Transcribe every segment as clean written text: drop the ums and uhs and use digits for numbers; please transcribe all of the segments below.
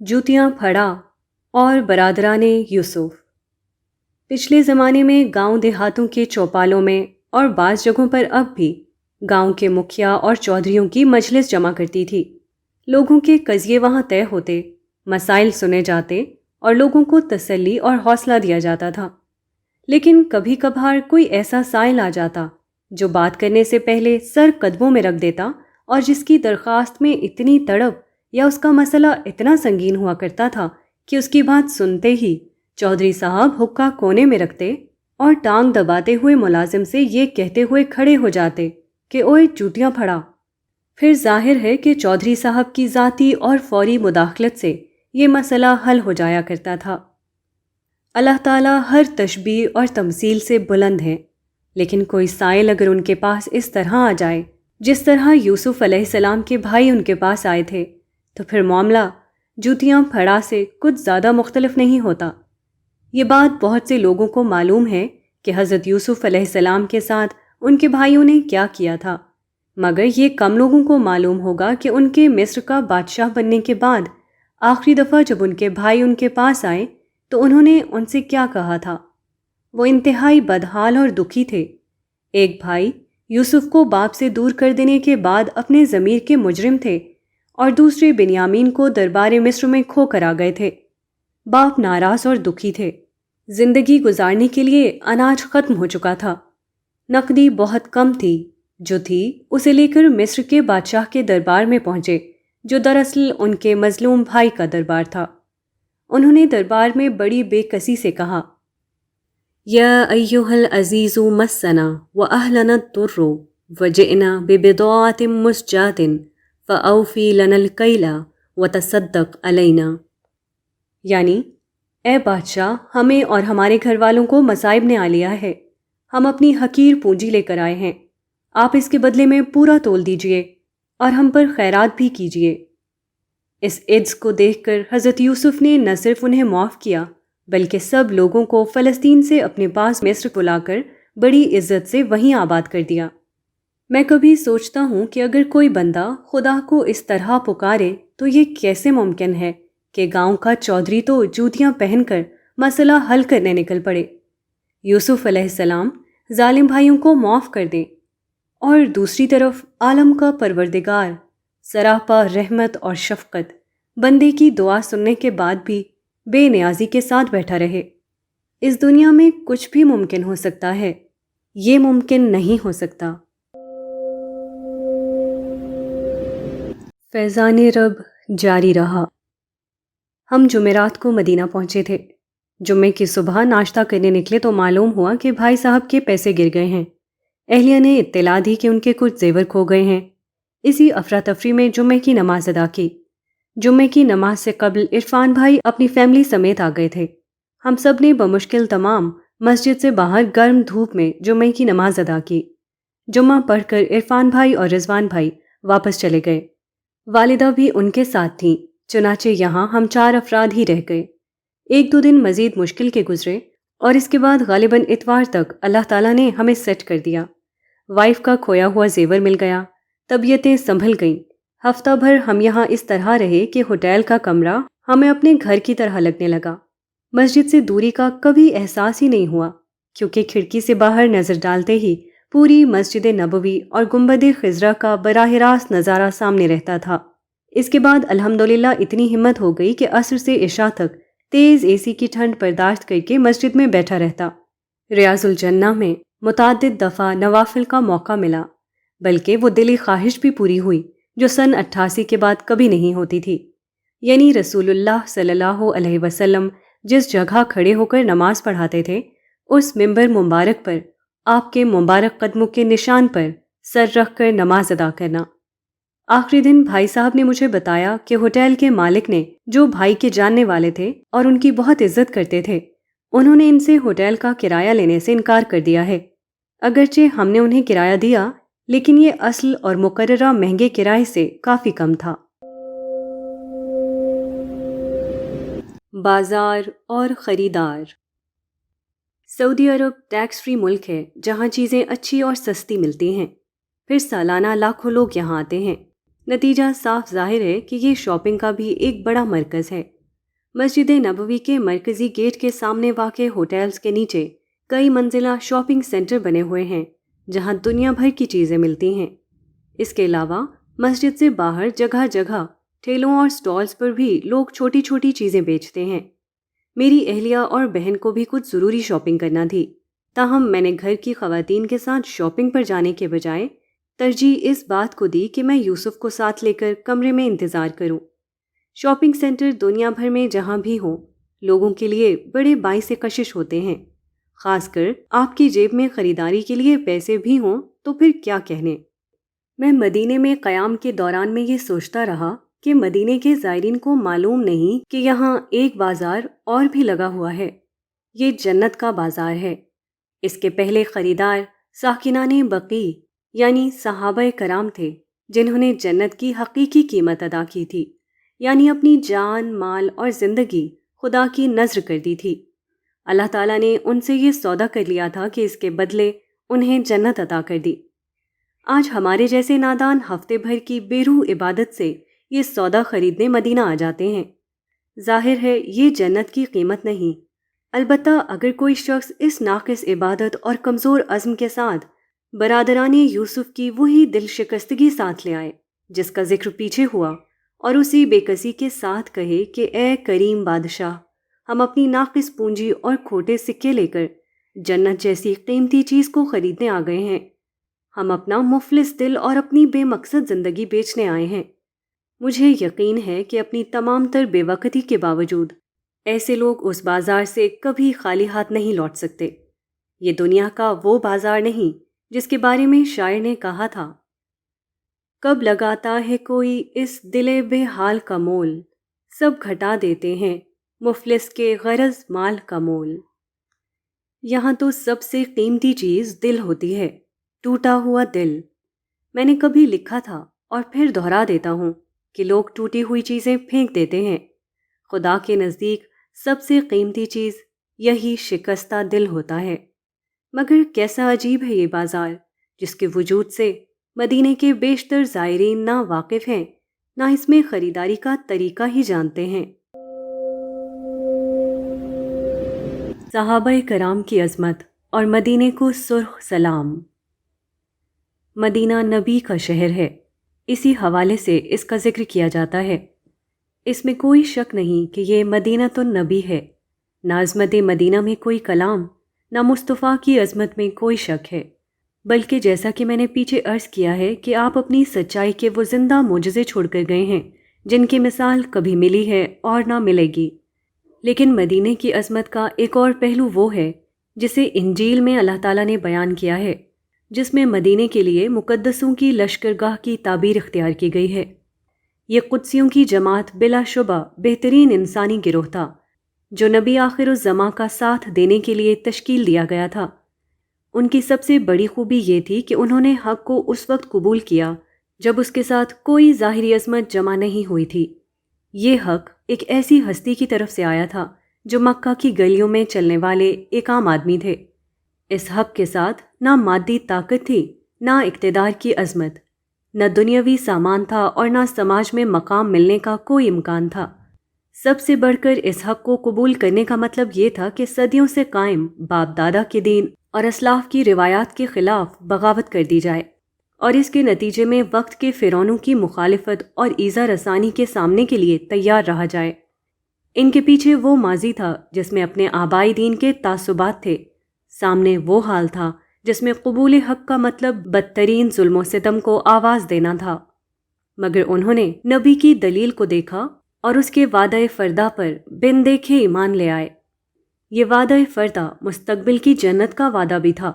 جوتیاں پھڑا اور برادران یوسف۔ پچھلے زمانے میں گاؤں دیہاتوں کے چوپالوں میں اور بعض جگہوں پر اب بھی گاؤں کے مکھیا اور چودھریوں کی مجلس جمع کرتی تھی۔ لوگوں کے قضیے وہاں طے ہوتے، مسائل سنے جاتے اور لوگوں کو تسلی اور حوصلہ دیا جاتا تھا۔ لیکن کبھی کبھار کوئی ایسا سائل آ جاتا جو بات کرنے سے پہلے سر قدموں میں رکھ دیتا اور جس کی درخواست میں اتنی تڑپ یا اس کا مسئلہ اتنا سنگین ہوا کرتا تھا کہ اس کی بات سنتے ہی چودھری صاحب حقہ کونے میں رکھتے اور ٹانگ دباتے ہوئے ملازم سے یہ کہتے ہوئے کھڑے ہو جاتے کہ اوئے جوتیاں پھڑا۔ پھر ظاہر ہے کہ چودھری صاحب کی ذاتی اور فوری مداخلت سے یہ مسئلہ حل ہو جایا کرتا تھا۔ اللہ تعالیٰ ہر تشبیہ اور تمثیل سے بلند ہے، لیکن کوئی سائل اگر ان کے پاس اس طرح آ جائے جس طرح یوسف علیہ السلام کے بھائی ان کے پاس آئے تھے، تو پھر معاملہ جوتیاں پھڑا سے کچھ زیادہ مختلف نہیں ہوتا۔ یہ بات بہت سے لوگوں کو معلوم ہے کہ حضرت یوسف علیہ السلام کے ساتھ ان کے بھائیوں نے کیا کیا تھا، مگر یہ کم لوگوں کو معلوم ہوگا کہ ان کے مصر کا بادشاہ بننے کے بعد آخری دفعہ جب ان کے بھائی ان کے پاس آئے تو انہوں نے ان سے کیا کہا تھا۔ وہ انتہائی بدحال اور دکھی تھے۔ ایک بھائی یوسف کو باپ سے دور کر دینے کے بعد اپنے ضمیر کے مجرم تھے اور دوسرے بنیامین کو دربار مصر میں کھو کر آ گئے تھے۔ باپ ناراض اور دکھی تھے۔ زندگی گزارنے کے لیے اناج ختم ہو چکا تھا، نقدی بہت کم تھی، جو تھی اسے لے کر مصر کے بادشاہ کے دربار میں پہنچے، جو دراصل ان کے مظلوم بھائی کا دربار تھا۔ انہوں نے دربار میں بڑی بے کسی سے کہا، یا ایھا العزیز مسنا واہلنا الضر وجئنا ببضاعۃ مزجاۃ فاوفی لنا الکیل وتصدق علینا، یعنی اے بادشاہ، ہمیں اور ہمارے گھر والوں کو مصائب نے آ لیا ہے، ہم اپنی حقیر پونجی لے کر آئے ہیں، آپ اس کے بدلے میں پورا تول دیجئے اور ہم پر خیرات بھی کیجئے۔ اس عجز کو دیکھ کر حضرت یوسف نے نہ صرف انہیں معاف کیا بلکہ سب لوگوں کو فلسطین سے اپنے پاس مصر بلا کر بڑی عزت سے وہیں آباد کر دیا۔ میں کبھی سوچتا ہوں کہ اگر کوئی بندہ خدا کو اس طرح پکارے تو یہ کیسے ممکن ہے کہ گاؤں کا چودھری تو جوتیاں پہن کر مسئلہ حل کرنے نکل پڑے، یوسف علیہ السلام ظالم بھائیوں کو معاف کر دیں، اور دوسری طرف عالم کا پروردگار سراپا رحمت اور شفقت بندے کی دعا سننے کے بعد بھی بے نیازی کے ساتھ بیٹھا رہے۔ اس دنیا میں کچھ بھی ممکن ہو سکتا ہے، یہ ممکن نہیں ہو سکتا۔ فیضان رب جاری رہا۔ ہم جمعرات کو مدینہ پہنچے تھے۔ جمعے کی صبح ناشتہ کرنے نکلے تو معلوم ہوا کہ بھائی صاحب کے پیسے گر گئے ہیں۔ اہلیہ نے اطلاع دی کہ ان کے کچھ زیور کھو گئے ہیں۔ اسی افراتفری میں جمعے کی نماز ادا کی۔ جمعے کی نماز سے قبل عرفان بھائی اپنی فیملی سمیت آ گئے تھے۔ ہم سب نے بمشکل تمام مسجد سے باہر گرم دھوپ میں جمعے کی نماز ادا کی۔ جمعہ پڑھ کر عرفان بھائی اور رضوان بھائی واپس چلے گئے۔ والدہ بھی ان کے ساتھ تھیں، چنانچہ یہاں ہم 4 افراد ہی رہ گئے۔ 1-2 دن مزید مشکل کے گزرے اور اس کے بعد غالباً اتوار تک اللہ تعالیٰ نے ہمیں سیٹ کر دیا۔ وائف کا کھویا ہوا زیور مل گیا، طبیعتیں سنبھل گئیں۔ ہفتہ بھر ہم یہاں اس طرح رہے کہ ہوٹل کا کمرہ ہمیں اپنے گھر کی طرح لگنے لگا۔ مسجد سے دوری کا کبھی احساس ہی نہیں ہوا، کیونکہ کھڑکی سے باہر نظر ڈالتے ہی پوری مسجد نبوی اور گنبد خضرا کا براہ راست نظارہ سامنے رہتا تھا۔ اس کے بعد الحمدللہ اتنی ہمت ہو گئی کہ عصر سے عشاء تک تیز اے سی کی ٹھنڈ برداشت کر کے مسجد میں بیٹھا رہتا۔ ریاض الجنہ میں متعدد دفعہ نوافل کا موقع ملا، بلکہ وہ دلی خواہش بھی پوری ہوئی جو سن 88 کے بعد کبھی نہیں ہوتی تھی، یعنی رسول اللہ صلی اللہ علیہ وسلم جس جگہ کھڑے ہو کر نماز پڑھاتے تھے اس منبر مبارک پر آپ کے مبارک قدموں کے نشان پر سر رکھ کر نماز ادا کرنا۔ آخری دن بھائی صاحب نے مجھے بتایا کہ ہوٹل کے مالک نے، جو بھائی کے جاننے والے تھے اور ان کی بہت عزت کرتے تھے، انہوں نے ان سے ہوٹل کا کرایہ لینے سے انکار کر دیا ہے۔ اگرچہ ہم نے انہیں کرایہ دیا، لیکن یہ اصل اور مقررہ مہنگے کرائے سے کافی کم تھا۔ بازار اور خریدار۔ سعودی عرب ٹیکس فری ملک ہے جہاں چیزیں اچھی اور سستی ملتی ہیں، پھر سالانہ لاکھوں لوگ یہاں آتے ہیں۔ نتیجہ صاف ظاہر ہے کہ یہ شاپنگ کا بھی ایک بڑا مرکز ہے۔ مسجد نبوی کے مرکزی گیٹ کے سامنے واقع ہوٹلز کے نیچے کئی منزلہ شاپنگ سینٹر بنے ہوئے ہیں جہاں دنیا بھر کی چیزیں ملتی ہیں۔ اس کے علاوہ مسجد سے باہر جگہ جگہ ٹھیلوں اور سٹالز پر بھی لوگ چھوٹی چھوٹی چیزیں بیچتے ہیں۔ میری اہلیہ اور بہن کو بھی کچھ ضروری شاپنگ کرنا تھی، تاہم میں نے گھر کی خواتین کے ساتھ شاپنگ پر جانے کے بجائے ترجیح اس بات کو دی کہ میں یوسف کو ساتھ لے کر کمرے میں انتظار کروں۔ شاپنگ سینٹر دنیا بھر میں جہاں بھی ہوں، لوگوں کے لیے بڑے باعث کشش ہوتے ہیں، خاص کر آپ کی جیب میں خریداری کے لیے پیسے بھی ہوں تو پھر کیا کہنے۔ میں مدینے میں قیام کے دوران میں یہ سوچتا رہا کہ مدینے کے زائرین کو معلوم نہیں کہ یہاں ایک بازار اور بھی لگا ہوا ہے۔ یہ جنت کا بازار ہے۔ اس کے پہلے خریدار ساکنان بقیع یعنی صحابہ کرام تھے، جنہوں نے جنت کی حقیقی قیمت ادا کی تھی، یعنی اپنی جان، مال اور زندگی خدا کی نذر کر دی تھی۔ اللہ تعالیٰ نے ان سے یہ سودا کر لیا تھا کہ اس کے بدلے انہیں جنت عطا کر دی۔ آج ہمارے جیسے نادان ہفتے بھر کی بے روح عبادت سے یہ سودا خریدنے مدینہ آ جاتے ہیں۔ ظاہر ہے یہ جنت کی قیمت نہیں، البتہ اگر کوئی شخص اس ناقص عبادت اور کمزور عزم کے ساتھ برادران یوسف کی وہی دل شکستگی ساتھ لے آئے جس کا ذکر پیچھے ہوا، اور اسی بے کسی کے ساتھ کہے کہ اے کریم بادشاہ، ہم اپنی ناقص پونجی اور کھوٹے سکے لے کر جنت جیسی قیمتی چیز کو خریدنے آ گئے ہیں، ہم اپنا مفلس دل اور اپنی بے مقصد زندگی بیچنے آئے ہیں، مجھے یقین ہے کہ اپنی تمام تر بے وقتی کے باوجود ایسے لوگ اس بازار سے کبھی خالی ہاتھ نہیں لوٹ سکتے۔ یہ دنیا کا وہ بازار نہیں جس کے بارے میں شاعر نے کہا تھا، کب لگاتا ہے کوئی اس دل بے حال کا مول، سب گھٹا دیتے ہیں مفلس کے غرض مال کا مول۔ یہاں تو سب سے قیمتی چیز دل ہوتی ہے، ٹوٹا ہوا دل۔ میں نے کبھی لکھا تھا اور پھر دہرا دیتا ہوں کہ لوگ ٹوٹی ہوئی چیزیں پھینک دیتے ہیں، خدا کے نزدیک سب سے قیمتی چیز یہی شکستہ دل ہوتا ہے۔ مگر کیسا عجیب ہے یہ بازار جس کے وجود سے مدینے کے بیشتر زائرین نہ واقف ہیں، نہ اس میں خریداری کا طریقہ ہی جانتے ہیں۔ صحابہ کرام کی عظمت اور مدینے کو سرخ سلام۔ مدینہ نبی کا شہر ہے، اسی حوالے سے اس کا ذکر کیا جاتا ہے۔ اس میں کوئی شک نہیں کہ یہ مدینہ تو نبی ہے۔ نہ عظمت مدینہ میں کوئی کلام، نہ مصطفیٰ کی عظمت میں کوئی شک ہے، بلکہ جیسا کہ میں نے پیچھے عرض کیا ہے کہ آپ اپنی سچائی کے وہ زندہ معجزے چھوڑ کر گئے ہیں جن کی مثال کبھی ملی ہے اور نہ ملے گی۔ لیکن مدینے کی عظمت کا ایک اور پہلو وہ ہے جسے انجیل میں اللہ تعالیٰ نے بیان کیا ہے، جس میں مدینے کے لیے مقدسوں کی لشکرگاہ کی تعبیر اختیار کی گئی ہے۔ یہ قدسیوں کی جماعت بلا شبہ بہترین انسانی گروہ تھا جو نبی آخر الزماں کا ساتھ دینے کے لیے تشکیل دیا گیا تھا۔ ان کی سب سے بڑی خوبی یہ تھی کہ انہوں نے حق کو اس وقت قبول کیا جب اس کے ساتھ کوئی ظاہری عظمت جمع نہیں ہوئی تھی۔ یہ حق ایک ایسی ہستی کی طرف سے آیا تھا جو مکہ کی گلیوں میں چلنے والے ایک عام آدمی تھے۔ اس حق کے ساتھ نہ مادی طاقت تھی، نہ اقتدار کی عظمت، نہ دنیاوی سامان تھا اور نہ سماج میں مقام ملنے کا کوئی امکان تھا۔ سب سے بڑھ کر اس حق کو قبول کرنے کا مطلب یہ تھا کہ صدیوں سے قائم باپ دادا کے دین اور اسلاف کی روایات کے خلاف بغاوت کر دی جائے، اور اس کے نتیجے میں وقت کے فرعونوں کی مخالفت اور ایذا رسانی کے سامنے کے لیے تیار رہا جائے۔ ان کے پیچھے وہ ماضی تھا جس میں اپنے آبائی دین کے تعصبات تھے، سامنے وہ حال تھا جس میں قبول حق کا مطلب بدترین ظلم و ستم کو آواز دینا تھا۔ مگر انہوں نے نبی کی دلیل کو دیکھا اور اس کے وعدہ فردہ پر بن دیکھے ایمان لے آئے۔ یہ وعدہ فردہ مستقبل کی جنت کا وعدہ بھی تھا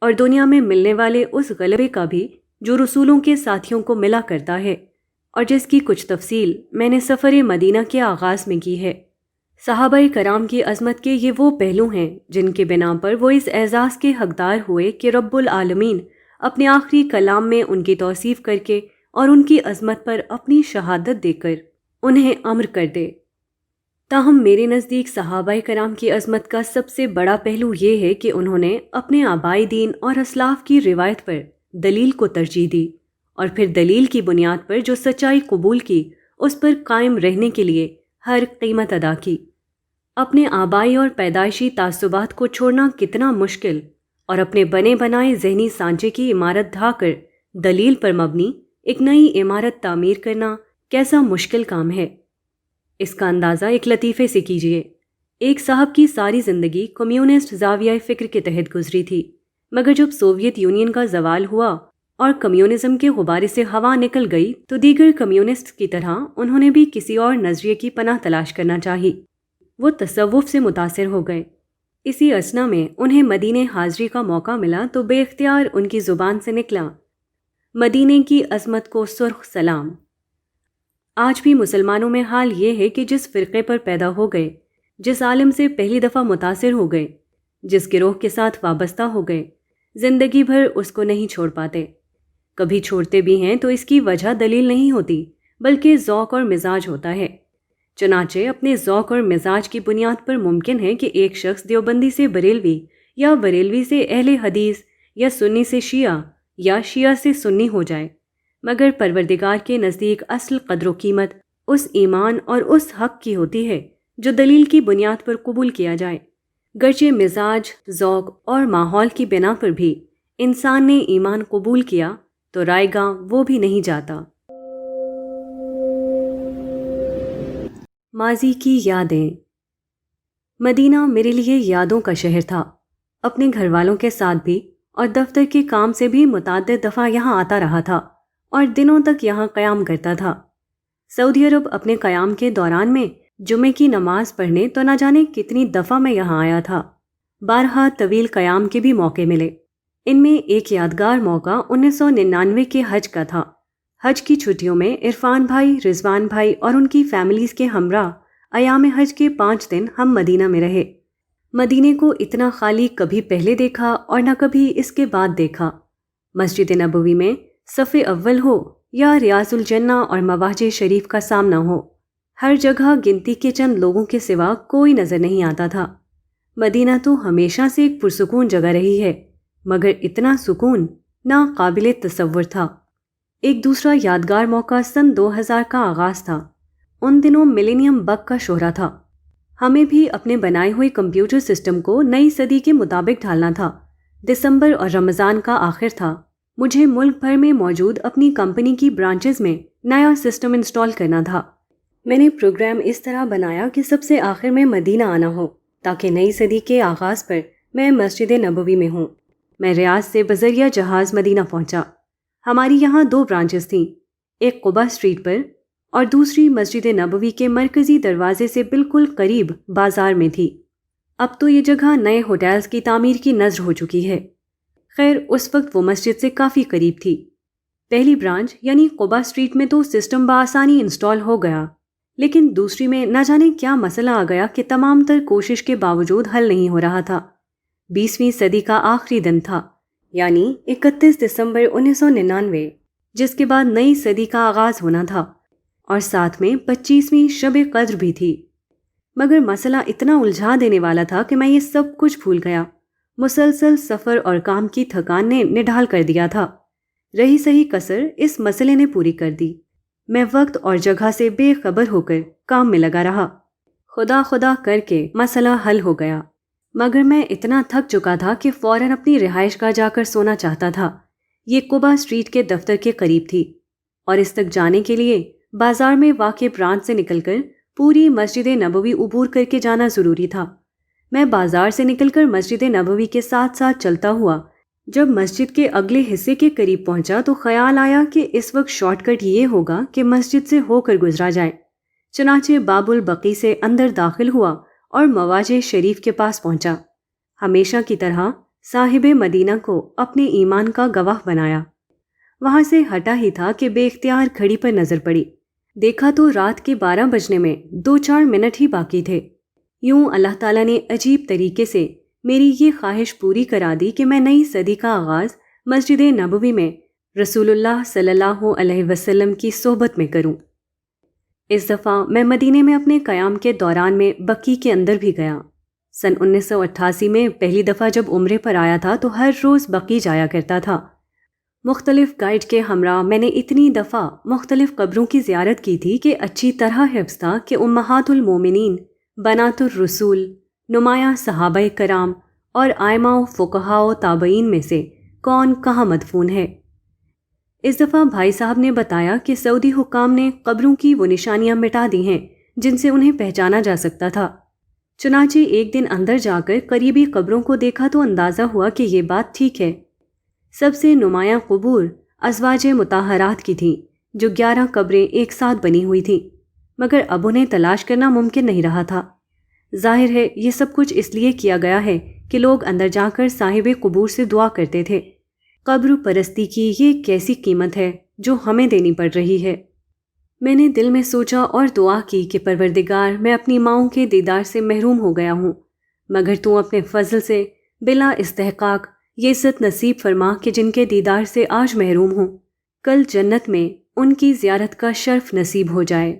اور دنیا میں ملنے والے اس غلبے کا بھی جو رسولوں کے ساتھیوں کو ملا کرتا ہے، اور جس کی کچھ تفصیل میں نے سفر مدینہ کے آغاز میں کی ہے۔ صحابہ کرام کی عظمت کے یہ وہ پہلو ہیں جن کے بنا پر وہ اس اعزاز کے حقدار ہوئے کہ رب العالمین اپنے آخری کلام میں ان کی توصیف کر کے اور ان کی عظمت پر اپنی شہادت دے کر انہیں امر کر دے۔ تاہم میرے نزدیک صحابہ کرام کی عظمت کا سب سے بڑا پہلو یہ ہے کہ انہوں نے اپنے آبائی دین اور اسلاف کی روایت پر دلیل کو ترجیح دی اور پھر دلیل کی بنیاد پر جو سچائی قبول کی اس پر قائم رہنے کے لیے ہر قیمت ادا کی۔ اپنے آبائی اور پیدائشی تعصبات کو چھوڑنا کتنا مشکل، اور اپنے بنے بنائے ذہنی سانچے کی عمارت ڈھا کر دلیل پر مبنی ایک نئی عمارت تعمیر کرنا کیسا مشکل کام ہے۔ اس کا اندازہ ایک لطیفے سے کیجیے۔ ایک صاحب کی ساری زندگی کمیونسٹ زاویہ فکر کے تحت گزری تھی، مگر جب سوویت یونین کا زوال ہوا اور کمیونزم کے غبارے سے ہوا نکل گئی تو دیگر کمیونسٹ کی طرح انہوں نے بھی کسی اور نظریے کی پناہ تلاش کرنا چاہی۔ وہ تصوف سے متاثر ہو گئے۔ اسی اثنا میں انہیں مدینے حاضری کا موقع ملا تو بے اختیار ان کی زبان سے نکلا، مدینے کی عظمت کو سرخ سلام۔ آج بھی مسلمانوں میں حال یہ ہے کہ جس فرقے پر پیدا ہو گئے، جس عالم سے پہلی دفعہ متاثر ہو گئے، جس گروہ کے ساتھ وابستہ ہو گئے، زندگی بھر اس کو نہیں چھوڑ پاتے۔ کبھی چھوڑتے بھی ہیں تو اس کی وجہ دلیل نہیں ہوتی، بلکہ ذوق اور مزاج ہوتا ہے۔ چنانچہ اپنے ذوق اور مزاج کی بنیاد پر ممکن ہے کہ ایک شخص دیوبندی سے بریلوی یا بریلوی سے اہل حدیث یا سنی سے شیعہ یا شیعہ سے سنی ہو جائے، مگر پروردگار کے نزدیک اصل قدر و قیمت اس ایمان اور اس حق کی ہوتی ہے جو دلیل کی بنیاد پر قبول کیا جائے، گرچہ مزاج، ذوق اور ماحول کی بنا پر بھی انسان نے ایمان قبول کیا تو رائے گاں وہ بھی نہیں جاتا۔ ماضی کی یادیں۔ مدینہ میرے لیے یادوں کا شہر تھا۔ اپنے گھر والوں کے ساتھ بھی اور دفتر کے کام سے بھی متعدد دفعہ یہاں آتا رہا تھا اور دنوں تک یہاں قیام کرتا تھا۔ سعودی عرب اپنے قیام کے دوران میں جمعے کی نماز پڑھنے تو نہ جانے کتنی دفعہ میں یہاں آیا تھا۔ بارہا طویل قیام کے بھی موقع ملے۔ ان میں ایک یادگار موقع 1999 کے حج کا تھا۔ حج کی چھٹیوں میں عرفان بھائی، رضوان بھائی اور ان کی فیملیز کے ہمراہ ایام حج کے 5 دن ہم مدینہ میں رہے۔ مدینے کو اتنا خالی کبھی پہلے دیکھا اور نہ کبھی اس کے بعد دیکھا۔ مسجد نبوی میں صف اول ہو یا ریاض الجنہ اور مواجہ شریف کا سامنا ہو، ہر جگہ گنتی کے چند لوگوں کے سوا کوئی نظر نہیں آتا تھا۔ مدینہ تو ہمیشہ سے ایک پرسکون جگہ رہی ہے، مگر اتنا سکون ناقابل تصور تھا۔ ایک دوسرا یادگار موقع سن 2000 کا آغاز تھا۔ ان دنوں ملینیم بگ کا شہرا تھا۔ ہمیں بھی اپنے بنائے ہوئے کمپیوٹر سسٹم کو نئی صدی کے مطابق ڈھالنا تھا۔ دسمبر اور رمضان کا آخر تھا۔ مجھے ملک بھر میں موجود اپنی کمپنی کی برانچز میں نیا سسٹم انسٹال کرنا تھا۔ میں نے پروگرام اس طرح بنایا کہ سب سے آخر میں مدینہ آنا ہو تاکہ نئی صدی کے آغاز پر میں مسجد نبوی میں ہوں۔ میں ریاض سے بذریعہ جہاز مدینہ پہنچا۔ ہماری یہاں 2 برانچز تھیں، ایک قباء اسٹریٹ پر اور دوسری مسجد نبوی کے مرکزی دروازے سے بالکل قریب بازار میں تھی۔ اب تو یہ جگہ نئے ہوٹلز کی تعمیر کی نذر ہو چکی ہے۔ خیر، اس وقت وہ مسجد سے کافی قریب تھی۔ پہلی برانچ یعنی قباء اسٹریٹ میں تو سسٹم بآسانی انسٹال ہو گیا، لیکن دوسری میں نہ جانے کیا مسئلہ آ گیا کہ تمام تر کوشش کے باوجود حل نہیں ہو رہا تھا۔ 20ویں صدی کا آخری دن تھا، یعنی 31 دسمبر 1999، جس کے بعد نئی صدی کا آغاز ہونا تھا، اور ساتھ میں 25ویں شب قدر بھی تھی۔ مگر مسئلہ اتنا الجھا دینے والا تھا کہ میں یہ سب کچھ بھول گیا۔ مسلسل سفر اور کام کی تھکان نے نڈھال کر دیا تھا۔ رہی صحیح کسر اس مسئلے نے پوری کر دی۔ میں وقت اور جگہ سے بے خبر ہو کر کام میں لگا رہا۔ خدا خدا کر کے مسئلہ حل ہو گیا، مگر میں اتنا تھک چکا تھا کہ فوراً اپنی رہائش گاہ جا کر سونا چاہتا تھا۔ یہ قباء اسٹریٹ کے دفتر کے قریب تھی، اور اس تک جانے کے لیے بازار میں واقع برانچ سے نکل کر پوری مسجد نبوی عبور کر کے جانا ضروری تھا۔ میں بازار سے نکل کر مسجد نبوی کے ساتھ ساتھ چلتا ہوا جب مسجد کے اگلے حصے کے قریب پہنچا تو خیال آیا کہ اس وقت شارٹ کٹ یہ ہوگا کہ مسجد سے ہو کر گزرا جائے۔ چنانچہ باب البقی سے اندر داخل ہوا اور مواجہ شریف کے پاس پہنچا۔ ہمیشہ کی طرح صاحب مدینہ کو اپنے ایمان کا گواہ بنایا۔ وہاں سے ہٹا ہی تھا کہ بے اختیار گھڑی پر نظر پڑی۔ دیکھا تو رات کے 12 بجنے میں 2-4 منٹ ہی باقی تھے۔ یوں اللہ تعالیٰ نے عجیب طریقے سے میری یہ خواہش پوری کرا دی کہ میں نئی صدی کا آغاز مسجد نبوی میں رسول اللہ صلی اللہ علیہ وسلم کی صحبت میں کروں۔ اس دفعہ میں مدینے میں اپنے قیام کے دوران میں بقی کے اندر بھی گیا۔ سن 1988 میں پہلی دفعہ جب عمرے پر آیا تھا تو ہر روز بقی جایا کرتا تھا۔ مختلف گائیڈ کے ہمراہ میں نے اتنی دفعہ مختلف قبروں کی زیارت کی تھی کہ اچھی طرح حفظ تھا کہ امہات المومنین، بنات الرسول، نمایاں صحابہ کرام اور ائمہ و فقہاء و تابعین میں سے کون کہاں مدفون ہے۔ اس دفعہ بھائی صاحب نے بتایا کہ سعودی حکام نے قبروں کی وہ نشانیاں مٹا دی ہیں جن سے انہیں پہچانا جا سکتا تھا۔ چنانچہ ایک دن اندر جا کر قریبی قبروں کو دیکھا تو اندازہ ہوا کہ یہ بات ٹھیک ہے۔ سب سے نمایاں قبور ازواج مطہرات کی تھیں، جو 11 قبریں ایک ساتھ بنی ہوئی تھیں، مگر اب انہیں تلاش کرنا ممکن نہیں رہا تھا۔ ظاہر ہے یہ سب کچھ اس لیے کیا گیا ہے کہ لوگ اندر جا کر صاحب قبور سے دعا کرتے تھے۔ قبر پرستی کی یہ کیسی قیمت ہے جو ہمیں دینی پڑ رہی ہے۔ میں نے دل میں سوچا اور دعا کی کہ پروردگار، میں اپنی ماؤں کے دیدار سے محروم ہو گیا ہوں، مگر تو اپنے فضل سے بلا استحقاق یہ عزت نصیب فرما کہ جن کے دیدار سے آج محروم ہوں، کل جنت میں ان کی زیارت کا شرف نصیب ہو جائے۔